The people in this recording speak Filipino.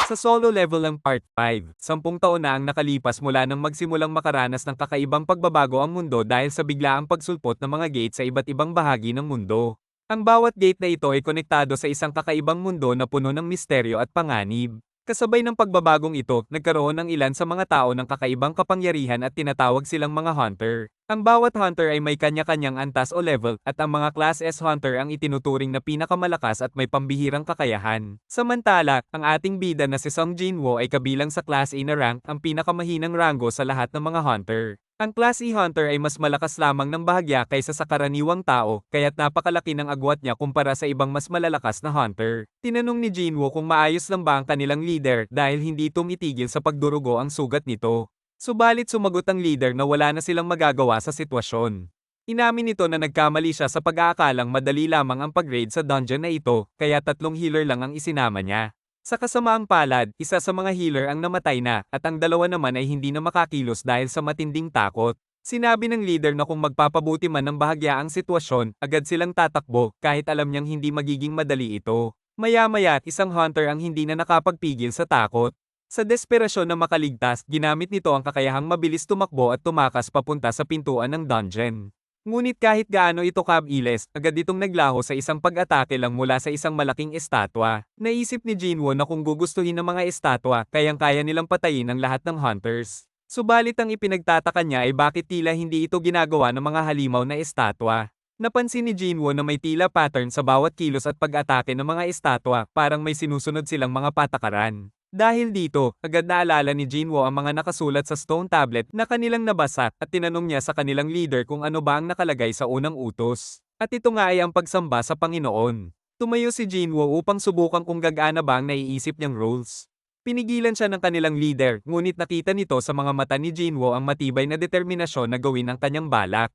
Sa solo level ng Part 5, 10 taon na ang nakalipas mula nang magsimulang makaranas ng kakaibang pagbabago ang mundo dahil sa biglaang pagsulpot ng mga gate sa iba't ibang bahagi ng mundo. Ang bawat gate na ito ay konektado sa isang kakaibang mundo na puno ng misteryo at panganib. Kasabay ng pagbabagong ito, nagkaroon ng ilan sa mga tao ng kakaibang kapangyarihan at tinatawag silang mga hunter. Ang bawat hunter ay may kanya-kanyang antas o level, at ang mga Class S hunter ang itinuturing na pinakamalakas at may pambihirang kakayahan. Samantala, ang ating bida na si Song Jinwoo ay kabilang sa Class A na rank, ang pinakamahinang rango sa lahat ng mga hunter. Ang Class E hunter ay mas malakas lamang ng bahagya kaysa sa karaniwang tao, kaya't napakalaki ng agwat niya kumpara sa ibang mas malalakas na hunter. Tinanong ni Jinwoo kung maayos lang ba ang kanilang leader dahil hindi tumitigil sa pagdurugo ang sugat nito. Subalit sumagot ang leader na wala na silang magagawa sa sitwasyon. Inamin nito na nagkamali siya sa pag-aakalang madali lamang ang pag-raid sa dungeon na ito, kaya 3 healer lang ang isinama niya. Sa kasamaang palad, isa sa mga healer ang namatay na, at ang dalawa naman ay hindi na makakilos dahil sa matinding takot. Sinabi ng leader na kung magpapabuti man ng bahagya ang sitwasyon, agad silang tatakbo, kahit alam niyang hindi magiging madali ito. Maya-maya, isang hunter ang hindi na nakapagpigil sa takot. Sa desperasyon na makaligtas, ginamit nito ang kakayahang mabilis tumakbo at tumakas papunta sa pintuan ng dungeon. Ngunit kahit gaano ito kabilis, agad itong naglaho sa isang pag-atake lang mula sa isang malaking estatwa. Naisip ni Jinwoo na kung gugustuhin ng mga estatwa, kayang-kaya nilang patayin ang lahat ng hunters. Subalit ang ipinagtataka niya ay bakit tila hindi ito ginagawa ng mga halimaw na estatwa. Napansin ni Jinwoo na may tila pattern sa bawat kilos at pag-atake ng mga estatwa, parang may sinusunod silang mga patakaran. Dahil dito, agad naalala ni Jinwoo ang mga nakasulat sa stone tablet na kanilang nabasa at tinanong niya sa kanilang leader kung ano ba ang nakalagay sa unang utos. At ito nga ay ang pagsamba sa Panginoon. Tumayo si Jinwoo upang subukan kung gagana ba ang naiisip niyang rules. Pinigilan siya ng kanilang leader, ngunit nakita nito sa mga mata ni Jinwoo ang matibay na determinasyon na gawin ang kanyang balak.